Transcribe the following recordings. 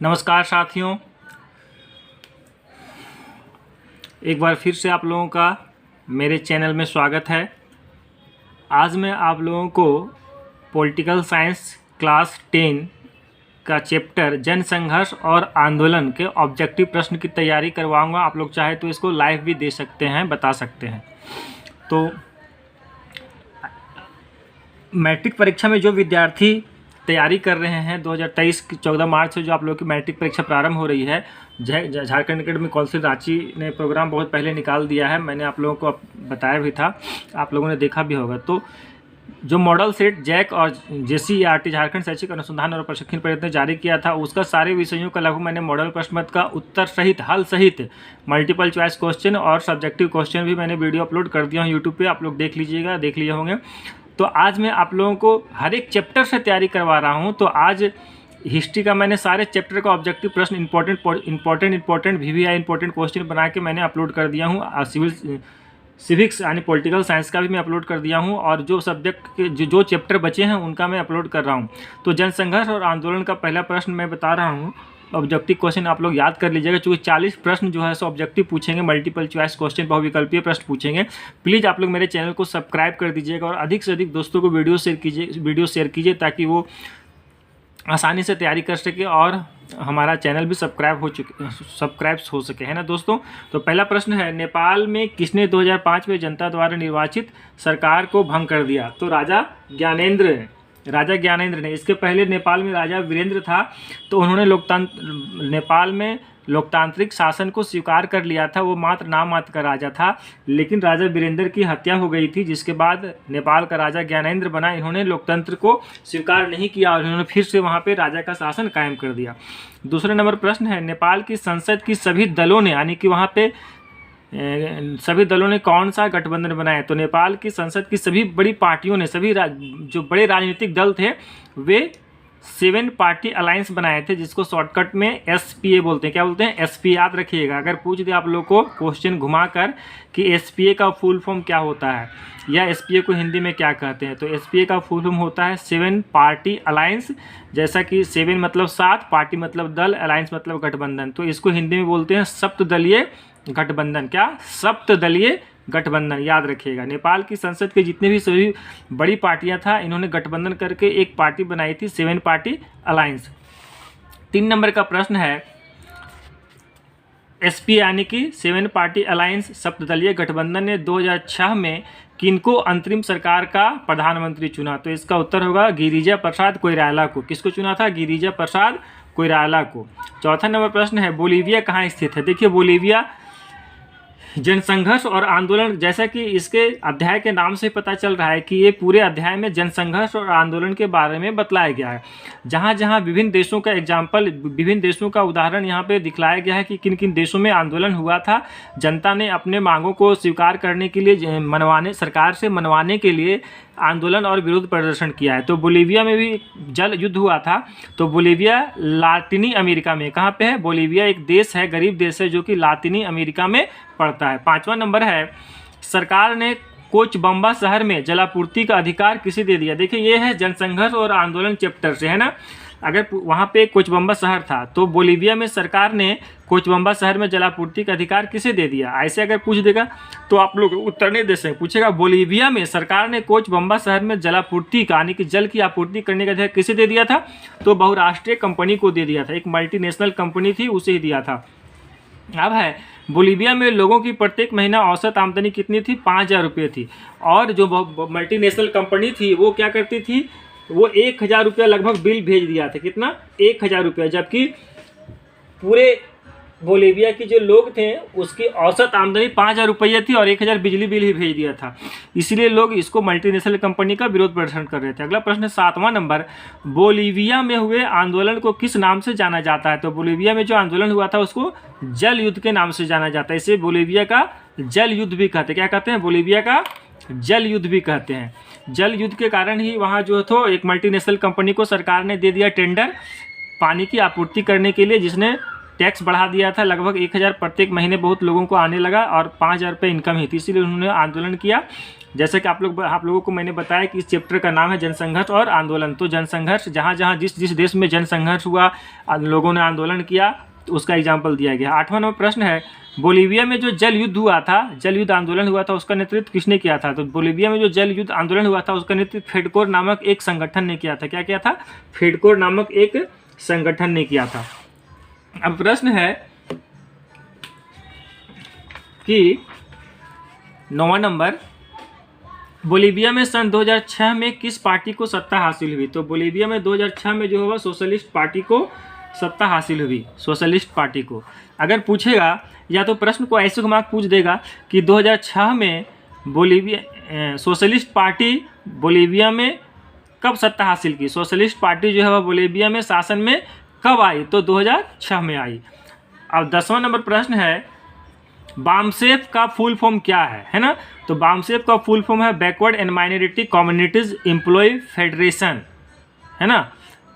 नमस्कार साथियों, एक बार फिर से आप लोगों का मेरे चैनल में स्वागत है। आज मैं आप लोगों को पॉलिटिकल साइंस क्लास 10 का चैप्टर जनसंघर्ष और आंदोलन के ऑब्जेक्टिव प्रश्न की तैयारी करवाऊंगा। आप लोग चाहे तो इसको लाइव भी दे सकते हैं, बता सकते हैं। तो मैट्रिक परीक्षा में जो विद्यार्थी तैयारी कर रहे हैं 2023 की 14 मार्च से जो आप लोगों की मैट्रिक परीक्षा प्रारंभ हो रही है, झारखंड एकेडमिक काउंसिल रांची ने प्रोग्राम बहुत पहले निकाल दिया है। मैंने आप लोगों को बताया भी था, आप लोगों ने देखा भी होगा। तो जो मॉडल सेट जैक और JCERT झारखंड शैक्षिक अनुसंधान और प्रशिक्षण परिषद ने जारी किया था, उसका सारे विषयों का लगभग मैंने मॉडल प्रश्न पत्र का उत्तर सहित हल सहित मल्टीपल चॉइस क्वेश्चन और सब्जेक्टिव क्वेश्चन भी मैंने वीडियो अपलोड कर दिया हूँ यूट्यूब पे। आप लोग देख लीजिएगा, देख लिए होंगे। तो आज मैं आप लोगों को हर एक चैप्टर से तैयारी करवा रहा हूं। तो आज हिस्ट्री का मैंने सारे चैप्टर का ऑब्जेक्टिव प्रश्न इंपॉर्टेंट VVI इंपॉर्टेंट क्वेश्चन बना के मैंने अपलोड कर दिया हूं। सिविक्स यानी पॉलिटिकल साइंस का भी मैं अपलोड कर दिया हूं, और जो सब्जेक्ट के जो चैप्टर बचे हैं उनका मैं अपलोड कर रहा हूं। तो जनसंघर्ष और आंदोलन का पहला प्रश्न मैं बता रहा हूँ। ऑब्जेक्टिव क्वेश्चन आप लोग याद कर लीजिएगा, क्योंकि 40 प्रश्न जो है सो ऑब्जेक्टिव पूछेंगे, मल्टीपल चॉइस क्वेश्चन बहुविकल्पीय प्रश्न पूछेंगे। प्लीज़ आप लोग मेरे चैनल को सब्सक्राइब कर दीजिएगा और अधिक से अधिक दोस्तों को वीडियो शेयर कीजिए ताकि वो आसानी से तैयारी कर सके और हमारा चैनल भी सब्सक्राइब हो सके, है ना दोस्तों। तो पहला प्रश्न है, नेपाल में किसने 2005 में जनता द्वारा निर्वाचित सरकार को भंग कर दिया? तो राजा ज्ञानेंद्र ने। इसके पहले नेपाल में राजा वीरेंद्र था, तो उन्होंने नेपाल में लोकतांत्रिक शासन को स्वीकार कर लिया था। वो मात्र नाम मात्र का राजा था, लेकिन राजा वीरेंद्र की हत्या हो गई थी, जिसके बाद नेपाल का राजा ज्ञानेंद्र बना। इन्होंने लोकतंत्र को स्वीकार नहीं किया और इन्होंने फिर से वहाँ पे राजा का शासन कायम कर दिया। दूसरे नंबर प्रश्न है, नेपाल की संसद की सभी दलों ने, यानी कि वहाँ पे सभी दलों ने कौन सा गठबंधन बनाया? तो नेपाल की संसद की सभी बड़ी पार्टियों ने, सभी जो बड़े राजनीतिक दल थे, वे 7 पार्टी अलायंस बनाए थे, जिसको शॉर्टकट में SPA बोलते हैं। क्या बोलते हैं? SPA। याद रखिएगा, अगर पूछ दे आप लोग को क्वेश्चन घुमाकर कि SPA का फुल फॉर्म क्या होता है या SPA को हिंदी में क्या कहते हैं, तो SPA का फुल फॉर्म होता है 7 पार्टी अलायंस। जैसा कि 7 मतलब 7, पार्टी मतलब दल, अलायंस मतलब गठबंधन। तो इसको हिंदी में बोलते हैं सप्तदलीय गठबंधन। क्या? सप्तदलीय गठबंधन। याद रखिएगा, नेपाल की संसद के जितने भी सभी बड़ी पार्टियां था, इन्होंने गठबंधन करके एक पार्टी बनाई थी, 7 पार्टी अलायंस। 3 नंबर का प्रश्न है, SPA यानी कि 7 पार्टी अलायंस सप्तदलीय गठबंधन ने 2006 में किनको अंतरिम सरकार का प्रधानमंत्री चुना? तो इसका उत्तर होगा गिरिजा प्रसाद कोइराला को। किसको चुना था? गिरिजा प्रसाद कोइराला को। चौथा नंबर प्रश्न है, बोलीविया कहाँ स्थित है? देखिए, बोलीविया जनसंघर्ष और आंदोलन, जैसा कि इसके अध्याय के नाम से पता चल रहा है कि ये पूरे अध्याय में जनसंघर्ष और आंदोलन के बारे में बतलाया गया है। जहाँ जहाँ विभिन्न देशों का एग्जाम्पल, विभिन्न देशों का उदाहरण यहाँ पे दिखलाया गया है कि किन किन देशों में आंदोलन हुआ था। जनता ने अपने मांगों को स्वीकार करने के लिए, सरकार से मनवाने के लिए आंदोलन और विरोध प्रदर्शन किया है। तो बोलीविया में भी जल युद्ध हुआ था। तो बोलीविया लातिनी अमेरिका में, कहाँ पे है? बोलीविया एक देश है, गरीब देश है, जो कि लातिनी अमेरिका में पड़ता है। 5वां नंबर है, सरकार ने कोचबम्बा शहर में जलापूर्ति का अधिकार किसे दे दिया? देखिए, ये है जनसंघर्ष और आंदोलन चैप्टर से, है ना। अगर वहाँ पे कोचबम्बा शहर था, तो बोलीविया में सरकार ने कोचबम्बा शहर में जलापूर्ति का अधिकार किसे दे दिया? ऐसे अगर पूछ देगा तो आप लोग उत्तर नहीं दे सकते। पूछेगा बोलीविया में सरकार ने कोचबम्बा शहर में जलापूर्ति का, यानी कि जल की आपूर्ति करने का अधिकार किसे दे दिया था? तो बहुराष्ट्रीय कंपनी को दे दिया था, एक मल्टीनेशनल कंपनी थी, उसे ही दिया था। अब है, बोलीविया में लोगों की प्रत्येक महीना औसत आमदनी कितनी थी? 5,000 रुपये थी। और जो मल्टीनेशनल कंपनी थी वो क्या करती थी? वो 1,000 रुपया लगभग बिल भेज दिया था। कितना? 1,000 रुपया। जबकि पूरे बोलीविया की जो लोग थे उसकी औसत आमदनी 5,000 रुपये थी और 1,000 बिजली बिल ही भेज दिया था। इसीलिए लोग इसको मल्टीनेशनल कंपनी का विरोध प्रदर्शन कर रहे थे। अगला प्रश्न है 7वां नंबर, बोलीविया में हुए आंदोलन को किस नाम से जाना जाता है? तो बोलीविया में जो आंदोलन हुआ था उसको जल युद्ध के नाम से जाना जाता है। इसे बोलीविया का जल युद्ध भी कहते हैं। क्या कहते हैं? बोलीविया का जल युद्ध भी कहते हैं। जल युद्ध के कारण ही वहाँ जो तो एक मल्टीनेशनल कंपनी को सरकार ने दे दिया टेंडर पानी की आपूर्ति करने के लिए, जिसने टैक्स बढ़ा दिया था। लगभग 1,000 प्रत्येक महीने बहुत लोगों को आने लगा और 5,000 रुपये इनकम ही थी, इसीलिए उन्होंने आंदोलन किया जैसे कि आप लोगों को मैंने बताया कि इस चैप्टर का नाम है जनसंघर्ष और आंदोलन। तो जनसंघर्ष जहाँ जहाँ जिस देश में जनसंघर्ष हुआ, लोगों ने आंदोलन किया, तो उसका एग्जाम्पल दिया गया। 8वां नंबर प्रश्न है, बोलीविया में जो जल युद्ध हुआ था, जल युद्ध आंदोलन हुआ था, उसका नेतृत्व किसने किया था? तो बोलीविया में जो जल युद्ध आंदोलन हुआ था उसका नेतृत्व फेडकोर नामक एक संगठन ने किया था। क्या किया था? फेडकोर नामक एक संगठन ने किया था। अब प्रश्न है कि 9वां नंबर, बोलीविया में सन 2006 में किस पार्टी को सत्ता हासिल हुई? तो बोलीविया में 2006 में जो होगा सोशलिस्ट पार्टी को सत्ता हासिल हुई, सोशलिस्ट पार्टी को। अगर पूछेगा या तो प्रश्न को ऐसे घुमा पूछ देगा कि 2006 में बोलीविया सोशलिस्ट पार्टी बोलीविया में कब सत्ता हासिल की? सोशलिस्ट पार्टी जो है वह बोलीविया में शासन में कब आई? तो 2006 में आई। अब 10वां नंबर प्रश्न है, बामसेफ का फुल फॉर्म क्या है ना? तो बामसेफ का फुल फॉर्म है backward and minority communities employ federation, है ना।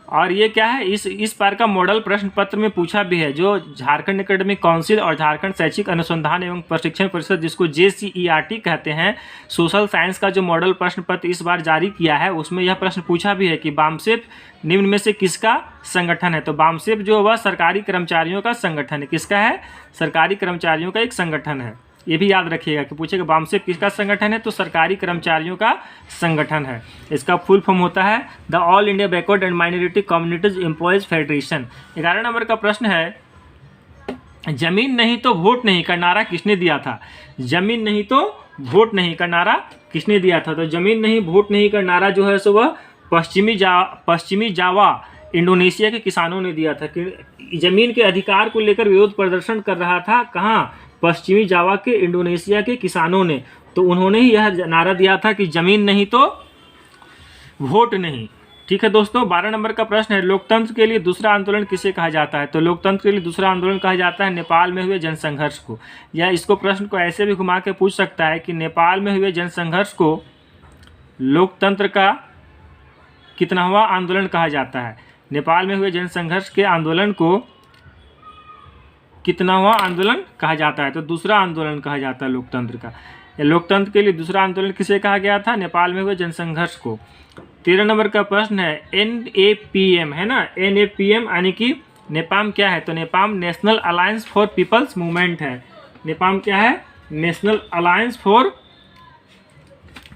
और ये क्या है, इस बार का मॉडल प्रश्न पत्र में पूछा भी है, जो झारखंड एकेडमिक काउंसिल और झारखंड शैक्षिक अनुसंधान एवं प्रशिक्षण परिषद, जिसको JCERT कहते हैं, सोशल साइंस का जो मॉडल प्रश्न पत्र इस बार जारी किया है, उसमें यह प्रश्न पूछा भी है कि बामसेफ निम्न में से किसका संगठन है? तो बामसेफ जो वह सरकारी कर्मचारियों का संगठन है। किसका है? सरकारी कर्मचारियों का एक संगठन है। ये भी याद रखिएगा कि पूछेगा बामसेफ किसका संगठन है? तो सरकारी कर्मचारियों का संगठन है। इसका फुल फॉर्म होता है the all India backward and minority communities employees federation. 11 number का प्रश्न है, जमीन नहीं तो वोट नहीं का नारा किसने दिया था? जमीन नहीं तो वोट नहीं का नारा किसने दिया था? तो जमीन नहीं वोट नहीं का नारा जो है सो वह पश्चिमी जावा इंडोनेशिया के किसानों ने दिया था। कि जमीन के अधिकार को लेकर विरोध प्रदर्शन कर रहा था, कहाँ? पश्चिमी जावा के इंडोनेशिया के किसानों ने। तो उन्होंने ही यह नारा दिया था कि जमीन नहीं तो वोट नहीं। ठीक है दोस्तों, 12 नंबर का प्रश्न है, लोकतंत्र के लिए दूसरा आंदोलन किसे कहा जाता है? तो लोकतंत्र के लिए दूसरा आंदोलन कहा जाता है नेपाल में हुए जनसंघर्ष को। या इसको प्रश्न को ऐसे भी घुमा के पूछ सकता है कि नेपाल में हुए जनसंघर्ष को लोकतंत्र का कितनावां आंदोलन कहा जाता है? नेपाल में हुए जनसंघर्ष के आंदोलन को कितनावां आंदोलन कहा जाता है? तो दूसरा आंदोलन कहा जाता है लोकतंत्र का। लोकतंत्र के लिए दूसरा आंदोलन किसे कहा गया था? नेपाल में हुए जनसंघर्ष को। 13 नंबर का प्रश्न है, NAPM है ना, NAPM यानी कि नेपाम क्या है? तो napalm national alliance for people's movement है। नेपाम क्या है? National alliance for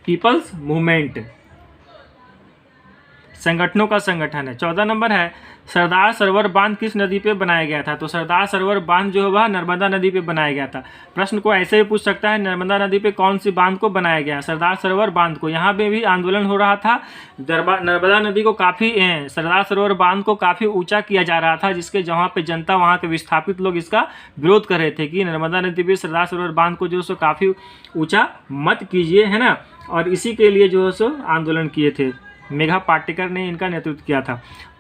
people's movement, संगठनों का संगठन है। 14 नंबर है, सरदार सरोवर बांध किस नदी पे बनाया गया था? तो सरदार सरोवर बांध जो है वह नर्मदा नदी पे बनाया गया था। प्रश्न को ऐसे भी पूछ सकता है, नर्मदा नदी पे कौन सी बांध को बनाया गया? सरदार सरोवर बांध को। यहाँ पे भी आंदोलन हो रहा था, नर्मदा नदी को काफ़ी, सरदार सरोवर बांध को काफ़ी ऊंचा किया जा रहा था, जिसके जहाँ पे जनता, वहाँ के विस्थापित लोग इसका विरोध कर रहे थे कि नर्मदा नदी पे सरदार सरोवर बांध को जो सो काफ़ी ऊँचा मत कीजिए, है ना। और इसी के लिए जो है सो आंदोलन किए थे, मेघा पाटेकर ने इनका नेतृत्व किया था।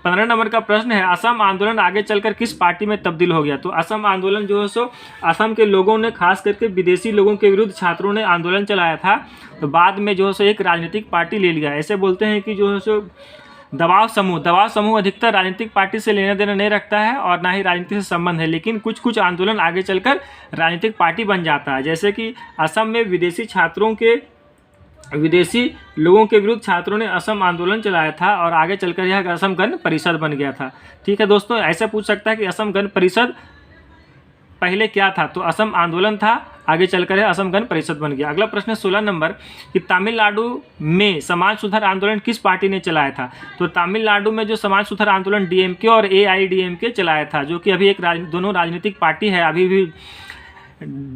15 नंबर का प्रश्न है, असम आंदोलन आगे चलकर किस पार्टी में तब्दील हो गया? तो असम आंदोलन जो है सो असम के लोगों ने, खास करके विदेशी लोगों के विरुद्ध छात्रों ने आंदोलन चलाया था, तो बाद में जो है सो एक राजनीतिक पार्टी ले लिया। ऐसे बोलते हैं कि जो है सो दबाव समूह अधिकतर राजनीतिक पार्टी से लेना देना नहीं रखता है और ना ही राजनीति से संबंध है, लेकिन कुछ आंदोलन आगे चलकर राजनीतिक पार्टी बन जाता है। जैसे कि असम में विदेशी लोगों के विरुद्ध छात्रों ने असम आंदोलन चलाया था और आगे चलकर यह असम गण परिषद बन गया था। ठीक है दोस्तों, ऐसा पूछ सकता है कि असम गण परिषद पहले क्या था? तो असम आंदोलन था, आगे चलकर यह असम गण परिषद बन गया। अगला प्रश्न 16 नंबर कि तमिलनाडु में समाज सुधार आंदोलन किस पार्टी ने चलाया था? तो तमिलनाडु में जो समाज सुधार आंदोलन DMK और AIDMK चलाया था, जो कि अभी एक दोनों राजनीतिक पार्टी है अभी भी।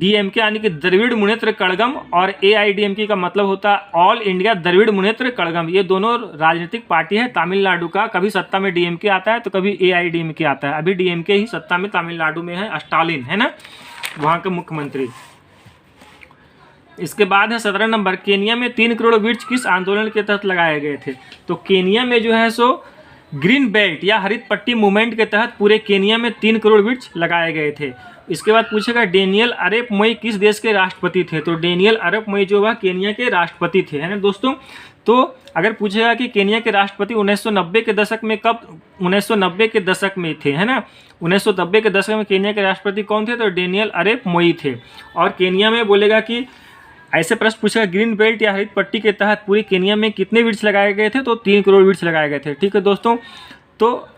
DMK यानी कि द्रविड़ मुनेत्र कड़गम और AIDMK का मतलब होता है ऑल इंडिया द्रविड़ मुनेत्र कड़गम। ये दोनों राजनीतिक पार्टी है तमिलनाडु का। कभी सत्ता में DMK आता है तो कभी AIDMK आता है। अभी DMK ही सत्ता में तमिलनाडु में है, स्टालिन है ना वहाँ के मुख्यमंत्री। इसके बाद है 17 नंबर, केनिया में 3 करोड़ वृक्ष किस आंदोलन के तहत लगाए गए थे? तो केनिया में जो है सो ग्रीन बेल्ट या हरित पट्टी मूवमेंट के तहत पूरे केनिया में 3 करोड़ वृक्ष लगाए गए थे। इसके बाद पूछेगा डेनियल अरेप मोई किस देश के राष्ट्रपति थे? तो डेनियल अरेप मोई जो वह केनिया के राष्ट्रपति थे, है ना दोस्तों। तो अगर पूछेगा कि केनिया के राष्ट्रपति 1990 के दशक में कब, 1990 के दशक में थे, है ना, 1990 के दशक में केनिया के राष्ट्रपति कौन थे? तो डेनियल अरेप मोई थे। और केनिया में बोलेगा कि ऐसे प्रश्न पूछेगा ग्रीन बेल्ट या हरित पट्टी के तहत पूरे केन्या में कितने वृक्ष लगाए गए थे, तो 3 करोड़ वृक्ष लगाए गए थे। ठीक है दोस्तों, तो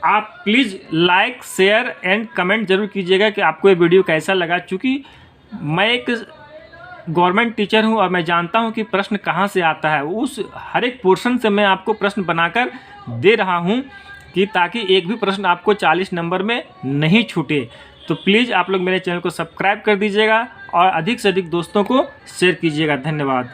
आप please like share and comment जरूर कीजिएगा कि आपको ये वीडियो कैसा लगा। चूँकि मैं एक गवर्नमेंट टीचर हूँ और मैं जानता हूँ कि प्रश्न कहाँ से आता है, उस हर एक पोर्शन से मैं आपको प्रश्न बनाकर दे रहा हूँ कि ताकि एक भी प्रश्न आपको 40 नंबर में नहीं छूटे। तो प्लीज़ आप लोग मेरे चैनल को सब्सक्राइब कर दीजिएगा और अधिक से अधिक दोस्तों को शेयर कीजिएगा। धन्यवाद।